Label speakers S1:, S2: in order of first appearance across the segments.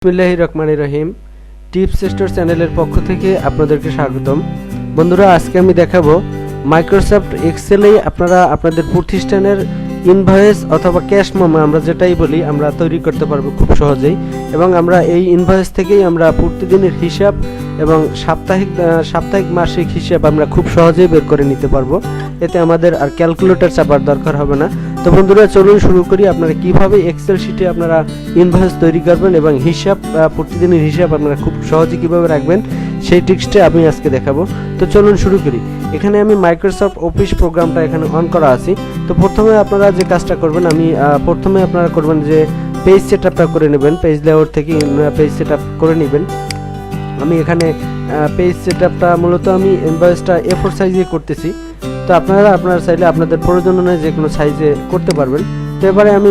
S1: বিসমিল্লাহির রহমানির রহিম। Tips store চ্যানেলের পক্ষ থেকে আপনাদেরকে স্বাগতম। বন্ধুরা, আজকে আমি দেখাবো মাইক্রোসফট এক্সেলেই আপনারা আপনাদের প্রতিষ্ঠানের ইনভয়েস অথবা ক্যাশ মেমো আমরা যেটাই বলি আমরা তৈরি করতে পারবো খুব সহজেই। এবং আমরা এই ইনভয়েস থেকেই আমরা প্রতিদিনের হিসাব এবং সাপ্তাহিক মাসিক হিসাব আমরা খুব সহজেই বের করে নিতে পারবো। এতে আমাদের আর ক্যালকুলেটর চাপার দরকার হবে না। তো বন্ধুরা, চলুন শুরু করি। আপনারা কিভাবে এক্সেল শিটে আপনারা ইনভয়েস তৈরি করবেন এবং হিসাব প্রতিদিনের হিসাব আপনারা খুব সহজে কিভাবে রাখবেন সেই টিপসটা আমি আজকে দেখাবো। তো চলুন শুরু করি। এখানে আমি মাইক্রোসফট অফিস প্রোগ্রামটা এখানে অন করা আছি। তো প্রথমে আপনারা যে কাজটা করবেন, প্রথমে আপনারা করবেন যে পেজ সেটআপটা করে নেবেন। পেজ লেআউট থেকে পেজ সেটআপ করে নেবেন। আমি এখানে পেজ সেটআপটা মূলত আমি ইনভয়েসটা A4 সাইজে করতেছি। তো আপনারা চাইলে আপনাদের প্রয়োজন অনুযায়ী যে কোনো সাইজে করতে পারবেন। তো এবারে আমি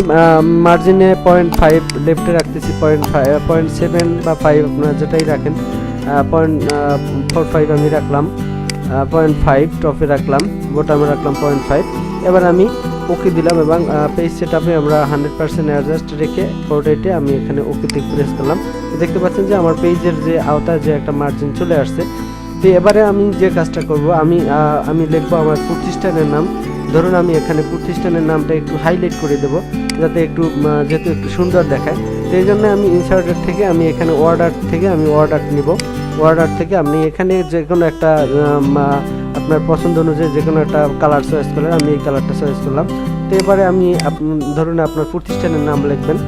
S1: মার্জিনে 0.5 লেফটে রাখতেছি, 0.7 বা 5 আপনারা যেটাই রাখেন। 0.45 আমি রাখলাম, 0.5 টপে রাখলাম, বটমে রাখলাম 0.5। এবার আমি ওকে দিলাম এবং পেজ সেটআপে আমরা 100% অ্যাডজাস্ট রেখে পোর্ট্রেটে আমি এখানে ওকেতে প্রেস করলাম। দেখতে পাচ্ছেন যে আমার পেজের যে আওতায় যে একটা মার্জিন চলে আসছে। তো এবারে আমি যে কাজটা করব, আমি লিখবো আমার প্রতিষ্ঠানের নাম। ধরুন আমি এখানে প্রতিষ্ঠানের নামটা একটু হাইলাইট করে দেব যাতে যেহেতু একটু সুন্দর দেখায়। তো এই জন্য আমি ইনসার্টের থেকে আমি এখানে ওয়ার্ড নিব। ওয়ার্ড থেকে আপনি এখানে যে কোনো একটা আপনার পছন্দ অনুযায়ী যে কোনো একটা কালার চয়েস করলেন। আমি এই কালারটা চয়েস করলাম। তো এবারে আমি ধরুন আপনার প্রতিষ্ঠানের নাম লিখবেন।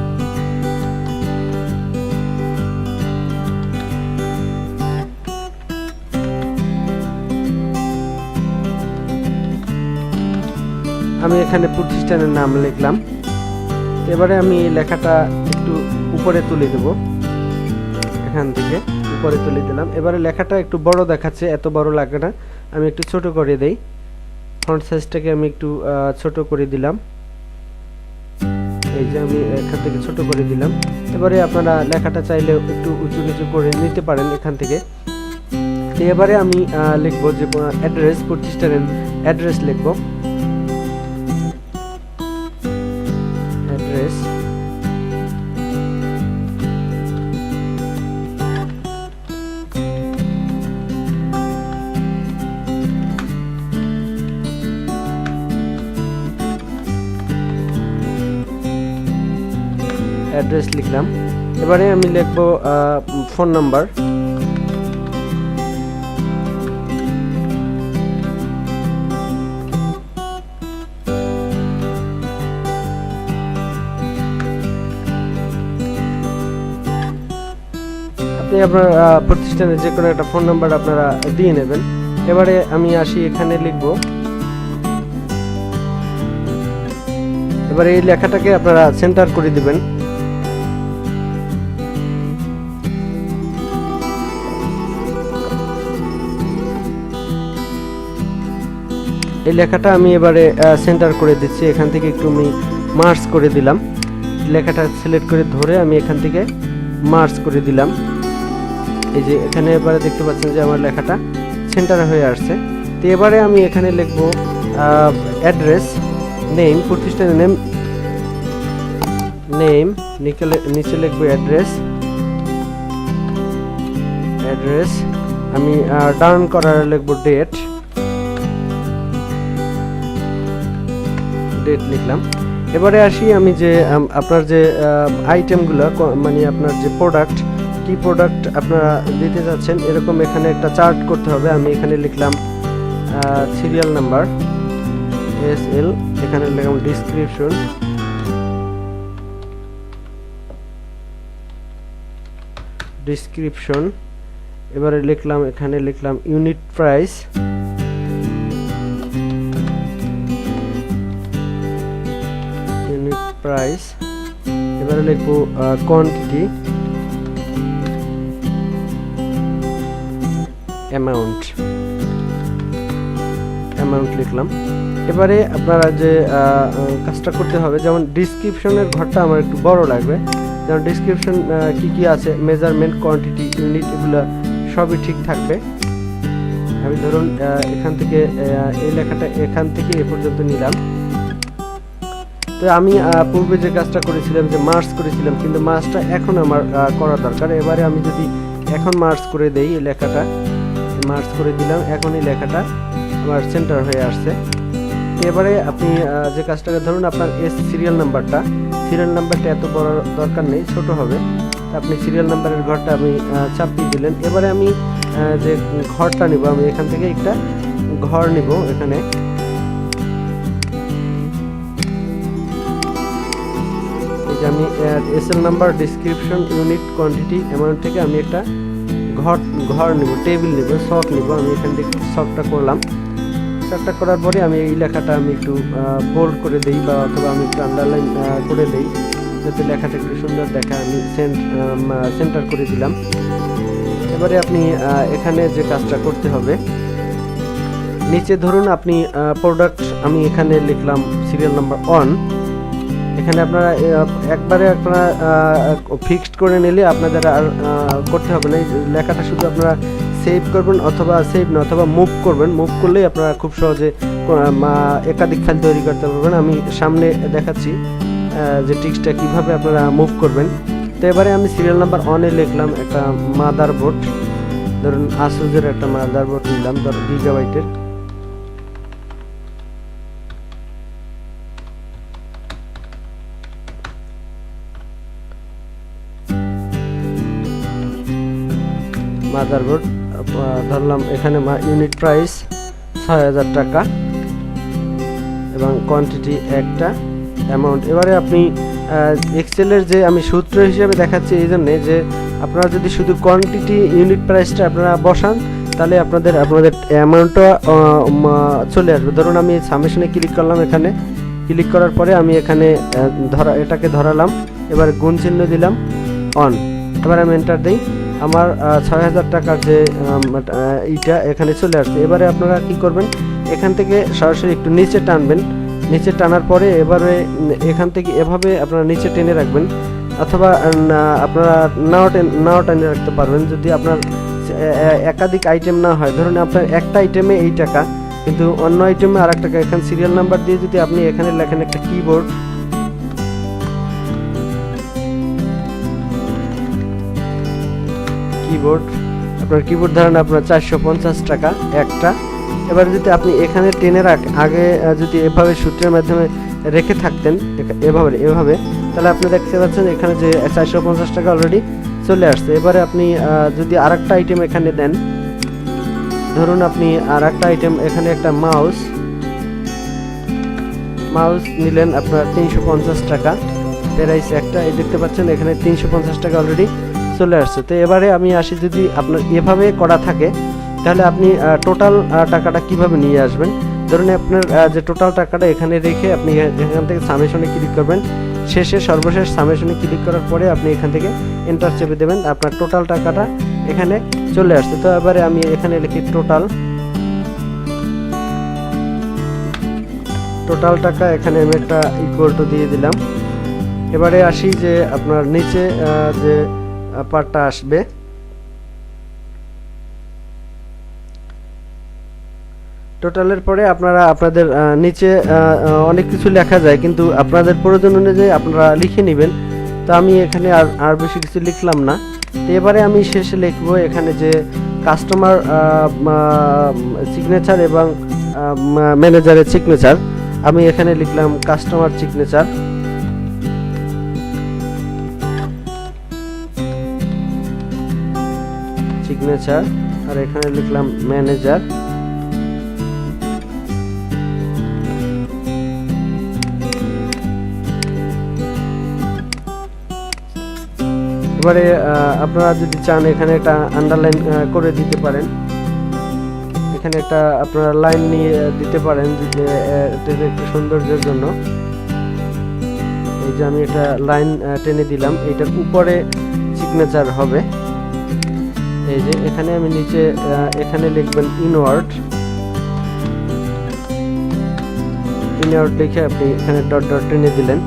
S1: আমি এখানে প্রতিষ্ঠানের নাম লিখলাম। এবারে আমি লেখাটা একটু উপরে তুলে দেব, এখান থেকে উপরে তুলে দিলাম। এবারে লেখাটা একটু বড় দেখাচ্ছে, এত বড় লাগে না, আমি একটু ছোট করে দেই। ফন্ট সাইজটাকে আমি একটু ছোট করে দিলাম। এই যে আমি এখান থেকে ছোট করে দিলাম। এবারে আপনারা লেখাটা চাইলে একটু উঁচু নিচু করে নিতে পারেন এখান থেকে। তো এবারে আমি লিখবো যে অ্যাড্রেস, প্রতিষ্ঠানের অ্যাড্রেস লিখবো। অ্যাড্রেস লিখলাম। এবারে আমি লিখব ফোন নাম্বার। আপনি আপনার প্রতিষ্ঠানের যে কোনো একটা ফোন নাম্বার আপনারা দিয়ে নেবেন। এবারে আমি আসি, এখানে লিখব। এবারে এই লেখাটাকে আপনারা সেন্টার করে দিবেন। এই লেখাটা আমি এবারে সেন্টার করে দিচ্ছি। এখান থেকে একটু আমি মার্জ করে দিলাম। লেখাটা সিলেক্ট করে ধরে আমি এখান থেকে মার্জ করে দিলাম। এই যে এখানে এবারে দেখতে পাচ্ছেন যে আমার লেখাটা সেন্টার হয়ে আসছে। তো এবারে আমি এখানে লিখব অ্যাড্রেস, নেম, প্রতিষ্ঠানের নেম, নিচে লিখবো অ্যাড্রেস। আমি ডাউন করার লিখবো ডেট লিখলাম। এবারে আসি, আমি যে আপনার যে আইটেমগুলো মানে আপনার যে কি প্রোডাক্ট আপনারা দিতে যাচ্ছেন এরকম এখানে একটা চার্ট করতে হবে। আমি এখানে লিখলাম সিরিয়াল নাম্বার SL, এখানে লিখলাম ডিসক্রিপশন। এবারে এখানে লিখলাম ইউনিট প্রাইস। এবারে লিখবো কোয়ান্টিটি, অ্যামাউন্ট লিখলাম। এবারে আপনারা যে কাজটা করতে হবে, যেমন ডিসক্রিপশনের ঘরটা আমার একটু বড় লাগবে। যেমন ডিসক্রিপশন কি আছে, মেজারমেন্ট, কোয়ান্টিটি, ইউনিট, এগুলো সবই ঠিক থাকবে। আমি ধরুন এখান থেকে এই লেখাটা এখান থেকে এ পর্যন্ত নিলাম। তো আমি পূর্বে যে কাজটা করেছিলাম যে মার্জ করেছিলাম, কিন্তু মার্জটা এখন আমার করা দরকার। এবারে আমি যদি এখন মার্জ করে দেই, এই লেখাটা মার্জ করে দিলাম, এখন এই লেখাটা আমার সেন্টার হয়ে আসছে। এবারে আপনি যে কাজটাকে ধরুন আপনার সিরিয়াল নাম্বারটা এত বড় দরকার নেই, ছোট হবে। আপনি সিরিয়াল নাম্বারের ঘরটা আমি চাপিয়ে দিলেন। এবারে আমি যে ঘরটা নিব, আমি এখান থেকে একটা ঘর নিব। এখানে এই যে আমি SL number, description, unit, quantity, amount থেকে আমি একটা ঘর নিব, টেবিল নিব, শক নিব। আমি এখান থেকে শকটা করলাম। শকটা করার পরে আমি এই লেখাটা আমি একটু বোল্ড করে দেই, বা অথবা আমি একটু আন্ডারলাইন করে দেই যাতে লেখাটা একটু সুন্দর দেখা। আমি সেন্টার করে দিলাম। এবারে আপনি এখানে যে কাজটা করতে হবে, নিচে ধরুন আপনি প্রোডাক্ট, আমি এখানে লিখলাম সিরিয়াল নাম্বার 1। এখানে আপনারা একবারে আপনারা ফিক্সড করে নিলে আপনাদের আর করতে হবে না। এই লেখাটা শুধু আপনারা সেভ করবেন, অথবা সেভ না, অথবা মুভ করবেন। মুভ করলেই আপনারা খুব সহজে একাধিক ফাইল তৈরি করতে পারবেন। আমি সামনে দেখাচ্ছি যে টিক্সটা কিভাবে আপনারা মুভ করবেন। তো এবারে আমি সিরিয়াল নাম্বার 1-এ লিখলাম একটা মাদারবোর্ড, ধরুন আসুসের একটা মাদারবোর্ড নিলাম, ধরুন গিগাবাইটের। মাদারবোর্ড ধরলাম, এখানে ইউনিট প্রাইস ৬০০০ টাকা এবং কোয়ান্টিটি একটা, অ্যামাউন্ট। এবারে আপনি এক্সেলের যে আমি সূত্র হিসেবে দেখাচ্ছি এই জন্যে যে আপনারা যদি শুধু কোয়ান্টিটি, ইউনিট প্রাইসটা আপনারা বসান, তাহলে আপনাদের অ্যামাউন্টটা চলে আসবে। ধরুন আমি সামেশনে ক্লিক করলাম, এখানে ক্লিক করার পরে আমি এখানে এটাকে ধরালাম, এবার গুণ চিহ্ন দিলাম অন। এবার আমি এন্টার দিই, আমার ৬০০০ টাকার যে এইটা এখানে চলে আসছে। এবারে আপনারা কি করবেন, এখান থেকে সরাসরি একটু নিচে টানবেন। নিচে টানার পরে এবারে এখান থেকে এভাবে আপনারা নিচে টেনে রাখবেন, অথবা আপনারা নাও টেনে রাখতে পারবেন যদি আপনার একাধিক আইটেম না হয়। ধরুন আপনার একটা আইটেমে এই টাকা, কিন্তু অন্য আইটেমে আর এক টাকা। এখানে সিরিয়াল নাম্বার দিয়ে যদি আপনি এখানে লেখেন একটা কিবোর্ড, আপনার কিবোর্ড ধরেন আপনার ৪৫০ টাকা একটা। এবার যদি আপনি এখানে টেনে আগে যদি এভাবে সূত্রের মাধ্যমে রেখে থাকতেন এভাবে, তাহলে আপনি দেখতে পাচ্ছেন এখানে যে ৪৫০ টাকা অলরেডি চলে আসছে। এবারে আপনি যদি আরেকটা আইটেম এখানে দেন, ধরুন আপনি আরেকটা আইটেম, এখানে একটা মাউস নিলেন আপনার ৩৫০ টাকা, প্রাইস একটা, এই দেখতে পাচ্ছেন এখানে ৩৫০ টাকা অলরেডি চলে আসছে। তো এবারে আমি আসি, যদি আপনার এভাবে করা থাকে তাহলে আপনি টোটাল টাকাটা কিভাবে নিয়ে আসবেন। ধরুন আপনার যে টোটাল টাকাটা এখানে রেখে আপনি এখান থেকে সামেশনে ক্লিক করবেন, সর্বশেষ সামেশনে ক্লিক করার পরে আপনি এখান থেকে এন্টার চেপে দেবেন, আপনার টোটাল টাকাটা এখানে চলে আসছে। তো এবারে আমি এখানে লিখি টোটাল টাকা, এখানে আমি একটা ইকুয়াল টু দিয়ে দিলাম। এবারে আসি যে আপনার নিচে যে পার্টটা আসবে, টোটালের পরে আপনারা আপনাদের নিচে অনেক কিছু লেখা যায়, কিন্তু আপনাদের প্রয়োজন অনুযায়ী আপনারা লিখে নেবেন। তো আমি এখানে আর বেশি কিছু লিখলাম না। তো এবারে আমি শেষে লিখবো এখানে যে কাস্টমার সিগনেচার এবং ম্যানেজারের সিগনেচার। আমি এখানে লিখলাম কাস্টমার সিগনেচার, আর এখানে লিখলাম ম্যানেজার। এবারে আপনারা যদি চান এখানে একটা আন্ডারলাইন করে দিতে পারেন, এখানে একটা আপনারা লাইন নিয়ে দিতে পারেন একটু সৌন্দর্যের জন্য। এই যে আমি এটা লাইন টেনে দিলাম, এইটার উপরে সিগনেচার হবে। এই যে এখানে আমি নিচে এখানে লিখবেন ইনওয়ার্ড লিখে আপনি এখানে ডট ডট টেনে দিলেন।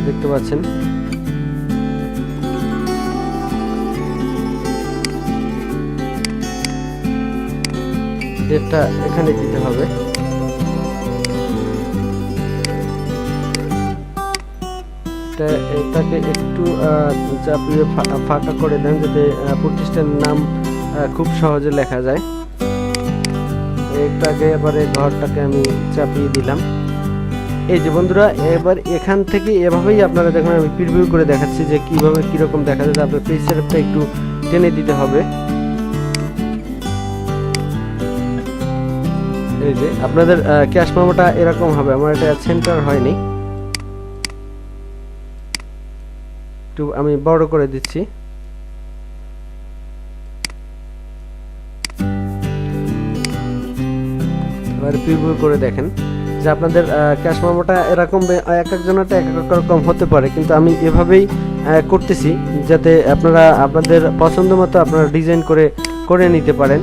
S1: দেখতে পাচ্ছেন। ডেটটা এখানে দিতে হবে। এটাকে একটু চাপিয়ে ফাঁকা করে দেন যাতে প্রতিষ্ঠানের নাম খুব সহজে লেখা যায়। একটাকে এবারে ঘরটাকে আমি চাপিয়ে দিলাম। এই যে বন্ধুরা, এবার এখান থেকে এভাবেই আপনারা দেখুন, আমি প্রিভিউ করে দেখাচ্ছি যে কিভাবে কিরকম দেখা যায়। আপনার পেজ সেটআপটা একটু টেনে দিতে হবে। এই যে আপনাদের ক্যাশ মেমোটা এরকম হবে। আমার এটা সেন্টার হয়নি, একটু আমি বড় করে দিচ্ছি। এবার প্রিভিউ করে দেখেন যে আপনাদের ক্যাশ মেমোটা এরকম এক একজনেরটা এক এক রকম হতে পারে, কিন্তু আমি এভাবেই করতেছি যাতে আপনারা আপনাদের পছন্দ মতো আপনারা ডিজাইন করে নিতে পারেন।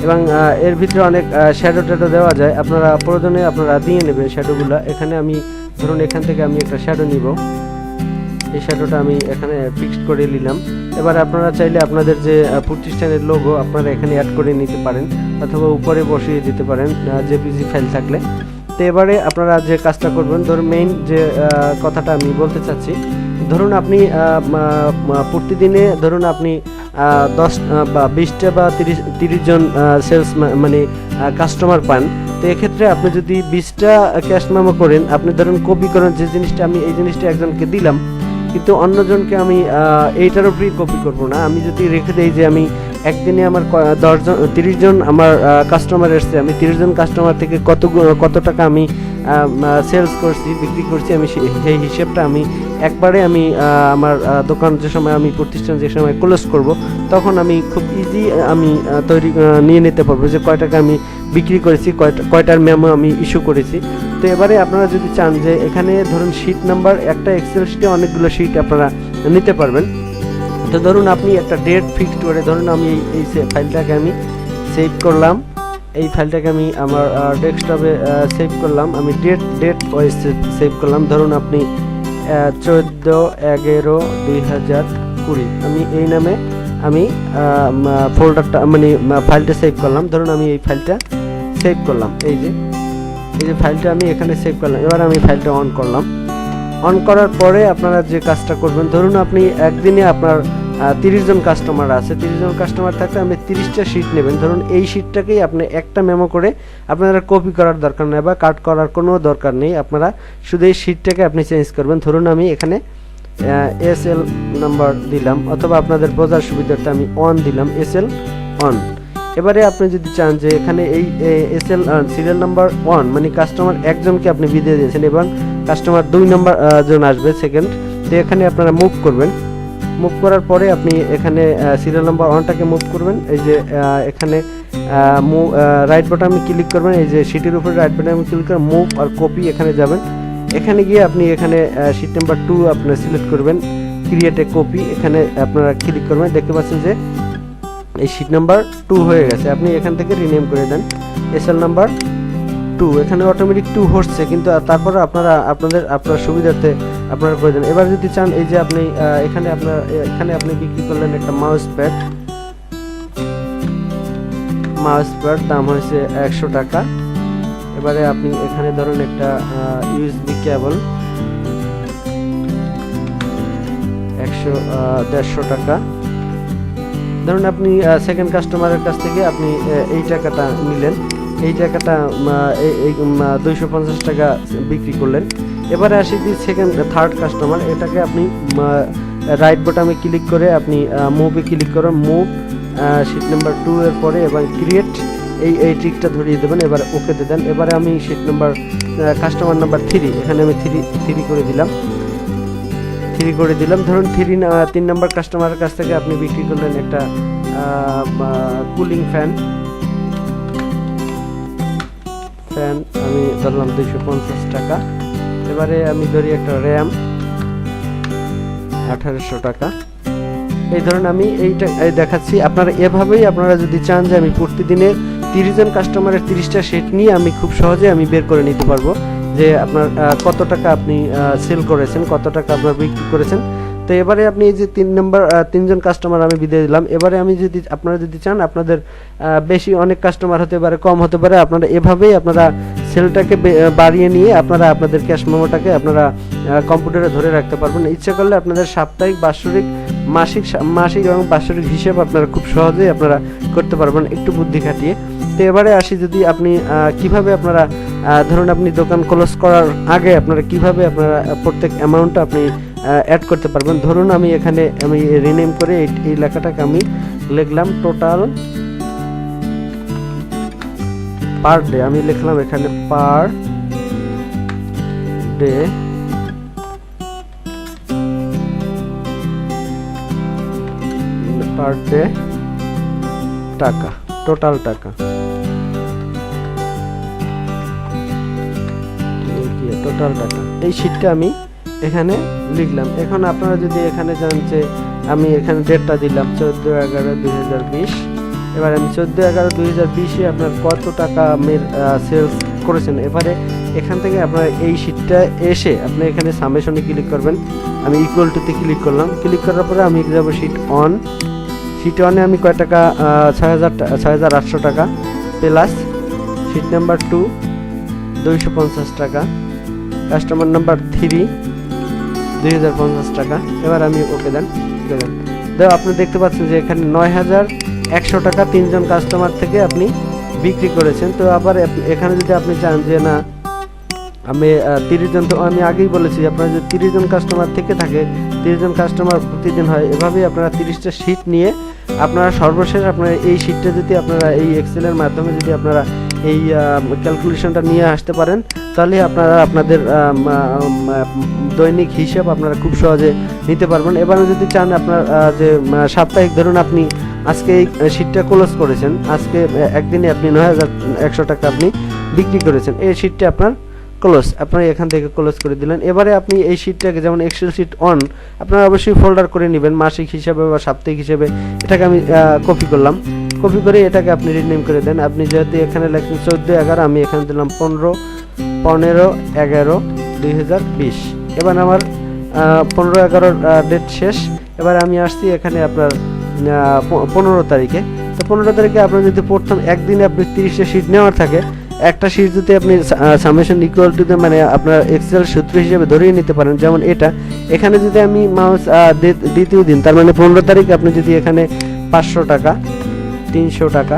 S1: এবং এর ভিতরে অনেক শ্যাডো ট্যাডো দেওয়া যায়, আপনারা প্রয়োজনে আপনারা দিয়ে নেবেন শ্যাডোগুলো। এখানে আমি ধরুন এখান থেকে আমি একটা শ্যাডো নিব, এই শ্যাডোটা আমি এখানে ফিক্সড করে নিলাম। এবার আপনারা চাইলে আপনাদের যে প্রতিষ্ঠানের লোগো আপনারা এখানে অ্যাড করে নিতে পারেন অথবা উপরে বসিয়ে দিতে পারেন জেপিজি ফাইল থাকলে। তো এবারে আপনারা যে কাজটা করবেন, ধরুন মেইন যে কথাটা আমি বলতে চাচ্ছি, ধরুন আপনি প্রতিদিনে ধরুন আপনি 10 বা 20টা বা 30 জন সেলস মানে কাস্টমার পান। তো এক্ষেত্রে আপনি যদি 20টা ক্যাশ মেমো করেন, আপনি ধরুন কপি করেন যে জিনিসটা আমি এই জিনিসটা একজনকে দিলাম, কিন্তু অন্যজনকে আমি এইটার উপরেই কপি করব না। আমি যদি রেখে দেই যে আমি একদিনে আমার 30 জন আমার কাস্টমার এসছে, আমি 30 জন কাস্টমার থেকে কত টাকা আমি সেলস করছি, বিক্রি করছি, আমি সেই হিসেবটা আমি একবারে আমি আমার দোকান যে সময় আমি প্রতিষ্ঠান যে সময় ক্লোজ করব, তখন আমি খুব ইজি আমি নিয়ে নিতে পারবো যে কয় টাকা আমি বিক্রি করেছি, কয়টার মেমো আমি ইস্যু করেছি। তো এবারে আপনারা যদি চান যে এখানে ধরুন শিট নাম্বার, একটা এক্সেল শিটে অনেকগুলো শিট আপনারা নিতে পারবেন। তো ধরুন আপনি একটা ডেট ফিক্সড করে, ধরুন আমি এই ফাইলটাকে আমি সেভ করলাম, এই ফাইলটাকে আমি আমার ডেস্কটপে সেভ করলাম, আমি ডেট ওয়াইজ সেভ করলাম। ধরুন আপনি 14/11/2020 আমি এই নামে আমি ফোল্ডারটা মানে ফাইলটা সেভ করলাম। ধরুন আমি এই ফাইলটা সেভ করলাম, এই যে ফাইলটা আমি এখানে সেভ করলাম। এবার আমি ফাইলটা অন করলাম। অন করার পরে আপনারা যে কাজটা করবেন, ধরুন আপনি একদিনে আপনার 30 জন কাস্টমার আছে, 30 জন কাস্টমার থাকলে আপনি 30টা শিট নেবেন। ধরুন এই শিটটাকেই আপনি একটা মেমো করে আপনারা কপি করার দরকার নেই বা কাট করার কোনো দরকার নেই, আপনারা শুধু এই শিটটাকে আপনি চেঞ্জ করবেন। ধরুন আমি এখানে এসএল নাম্বার দিলাম, অথবা আপনাদের বোঝার সুবিধার্থে আমি অন দিলাম, এসএল অন। এবারে আপনি যদি চান যে এখানে এই এসএল সিরিয়াল নাম্বার 1 মানে কাস্টমার একজনকে আপনি বিদায় দিয়েছেন এবং কাস্টমার 2 নম্বর জন আসবে সেকেন্ড, তো এখানে আপনারা মুভ করবেন। মুভ করার পরে আপনি এখানে সিরিয়াল নাম্বার 1টাকে মুভ করবেন। এই যে এখানে রাইট বাটনে ক্লিক করবেন, এই যে শিটের উপরে রাইট বাটনে ক্লিক করে মুভ আর কপি এখানে যাবেন। এখানে গিয়ে আপনি এখানে শিট নাম্বার 2 আপনি সিলেক্ট করবেন, ক্রিয়েট এ কপি, এখানে আপনারা ক্লিক করবেন। দেখতে পাচ্ছেন যে এই শিট নাম্বার 2 হয়ে গেছে। আপনি এখান থেকে রিনেম করে দেন এসএল নাম্বার 2, এখানে অটোমেটিক 2 হচ্ছে, কিন্তু তারপরে আপনার সুবিধার্থে আপনারা করে দেন। এবার যদি চান এই যে আপনি এখানে আপনি বিক্রি করলেন একটা মাউস প্যাড, দাম হয়েছে 100 টাকা। এবারে আপনি এখানে ধরুন একটা ইউএসবি কেবল 150 টাকা। ধরুন আপনি সেকেন্ড কাস্টমারের কাছ থেকে আপনি এই টাকাটা নিলেন, এই টাকাটা 250 টাকা বিক্রি করলেন। এবারে আসি যে থার্ড কাস্টমার, এটাকে আপনি রাইট বাটনে ক্লিক করে আপনি মুভে ক্লিক করেন, মুভ শিট নাম্বার 2 এর পরে এবং ক্রিয়েট এই ট্রিকটা ধরিয়ে দেবেন। এবার ওকেতে দেন। এবারে আমি শিট নাম্বার কাস্টমার নাম্বার 3, এখানে আমি 3 করে দিলাম। ধরুন 3 নাম্বার কাস্টমারের কাছ থেকে আপনি বিক্রি করলেন একটা কুলিং ফ্যান আমি ধরলাম 250 টাকা। এবারে আমি ধরি একটা র্যাম 1800 টাকা। এই ধরুন আমি এইটা দেখাচ্ছি। আপনারা এভাবেই আপনারা যদি চান যে আমি প্রতিদিনের 30 জন কাস্টমারের 30টা শিট নিয়ে আমি খুব সহজে আমি বের করে নিতে পারবো, যে আপনার কত টাকা আপনি সেল করেছেন, কত টাকা আপনার বিক্রি করেছেন। তো এবারে আপনি এই যে 3জন কাস্টমার আমি বিদায় দিলাম। এবারে আপনারা যদি চান আপনাদের বেশি অনেক কাস্টমার হতে পারে, কম হতে পারে, আপনারা এভাবেই আপনারা সেলটাকে বাড়িয়ে নিয়ে আপনারা আপনাদের ক্যাশ মেমোটাকে আপনারা কম্পিউটারে ধরে রাখতে পারবেন। ইচ্ছা করলে আপনাদের সাপ্তাহিক, বাৎসরিক, মাসিক এবং বাৎসরিক হিসেব আপনারা খুব সহজেই আপনারা করতে পারবেন একটু বুদ্ধি খাটিয়ে। তো এবারে আসি, যদি আপনি কিভাবে আপনারা ধরুন আপনি দোকান ক্লোজ করার আগে আপনারা কিভাবে আপনারা প্রত্যেক অ্যামাউন্টটা আপনি অ্যাড করতে পারবেন। ধরুন আমি এখানে রিনেম করে এই লেখাটাকে আমি লিখলাম টোটাল পার ডে। আমি লিখলাম এখানে পার ডে টাকা, টোটাল টাকা, এই শীটটা আমি এখানে লিখলাম। এখন আপনারা যদি এখানে যান যে আমি এখানে ডেটটা দিলাম 14/11/2020। এবার আমি 14/11/2020-এ আপনার কত টাকা সেলস করেছেন। এবারে এখান থেকে আপনারা এই শীটটা এসে আপনি এখানে সামেশনে ক্লিক করবেন। আমি ইকুয়াল টুতে ক্লিক করলাম। ক্লিক করার পরে আমি যাব শীট ওয়ানে আমি কয় টাকা, 6,800 টাকা প্লাস শীট নাম্বার 2 250 টাকা, কাস্টমার নাম্বার 3 2050 টাকা। এবার আমি ওকে দেন। আপনি দেখতে পাচ্ছেন যে এখানে 9,100 টাকা 3জন কাস্টমার থেকে আপনি বিক্রি করেছেন। তো আবার এখানে যদি আপনি চান যে না আমি 30 জন, তো আমি আগেই বলেছি আপনারা যদি 30 জন কাস্টমার থেকে থাকে, 30 জন কাস্টমার প্রতিদিন হয়, এভাবেই আপনারা 30টা শীট নিয়ে আপনারা সর্বশেষ আপনারা এই শীটটা যদি আপনারা এই এক্সেলের মাধ্যমে যদি আপনারা এই ক্যালকুলেশনটা নিয়ে আসতে পারেন, তাহলে আপনারা আপনাদের দৈনিক হিসাব আপনারা খুব সহজে নিতে পারবেন। এবার যদি চান আপনার যে সাপ্তাহিক, ধরুন আপনি আজকে এই শীটটা ক্লোজ করেছেন, আজকে একদিনে আপনি 9,100 টাকা আপনি বিক্রি করেছেন, এই শীটটা আপনার ক্লোজ, আপনি এখান থেকে ক্লোজ করে দিলেন। এবারে আপনি এই শীটটাকে, যেমন এক্সেল শীট অন, আপনারা অবশ্যই ফোল্ডার করে নেবেন মাসিক হিসাবে বা সাপ্তাহিক হিসাবে। এটাকে আমি কপি করলাম, কপি করে এটাকে আপনি রিনেম করে দেন। আপনি যেহেতু এখানে লেখেন 14/11, আমি এখানে দিলাম 15/11/2020। এবার আমার 15/11 ডেট শেষ। এবার আমি আসছি এখানে আপনার 15 তারিখে। তো 15 তারিখে আপনার যদি প্রথম একদিনে আপনি 30টা শীট নেওয়ার থাকে, একটা শীট যদি আপনি সামেশন ইকুয়াল টু মানে আপনার এক্সেল সূত্র হিসেবে ধরিয়ে নিতে পারেন, যেমন এখানে যদি আমি মাউস দ্বিতীয় দিন, তার মানে 15 তারিখ, আপনি যদি এখানে 500 টাকা, 300 টাকা,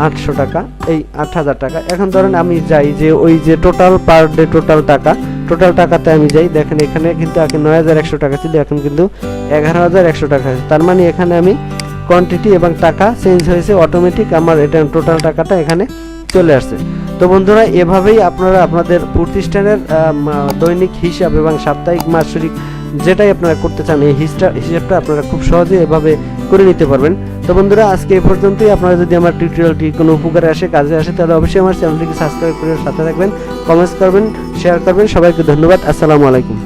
S1: 800 টাকা, এই 8,000 টাকা। এখন ধরেন আমি যাই যে ওই যে টোটাল পার ডে টোটাল টাকাতে আমি যাই, দেখেন এখানে কিন্তু আগে 9,100 টাকা ছিল, এখন কিন্তু 11,100 টাকা আছে। তার মানে এখানে আমি কোয়ান্টিটি এবং টাকা চেঞ্জ হয়েছে, অটোমেটিক আমার এটা টোটাল টাকাটা এখানে চলে আসছে। তো বন্ধুরা, এভাবেই আপনারা আপনাদের প্রতিষ্ঠানের দৈনিক হিসাব এবং সাপ্তাহিক, মাসিক যেটাই আপনারা করতে চান, এই হিসাবটা আপনারা খুব সহজে এভাবে করে নিতে পারবেন। তো বন্ধুরা, আজকে এই পর্যন্তই। আপনারা যদি আমার টিউটোরিয়ালটি কোনো উপকারে আসে, কাজে আসে, তাহলে অবশ্যই আমার চ্যানেলটিকে সাবস্ক্রাইব করে সাথে থাকবেন, কমেন্টস করবেন, শেয়ার করবেন। সবাইকে ধন্যবাদ। আসসালামু আলাইকুম।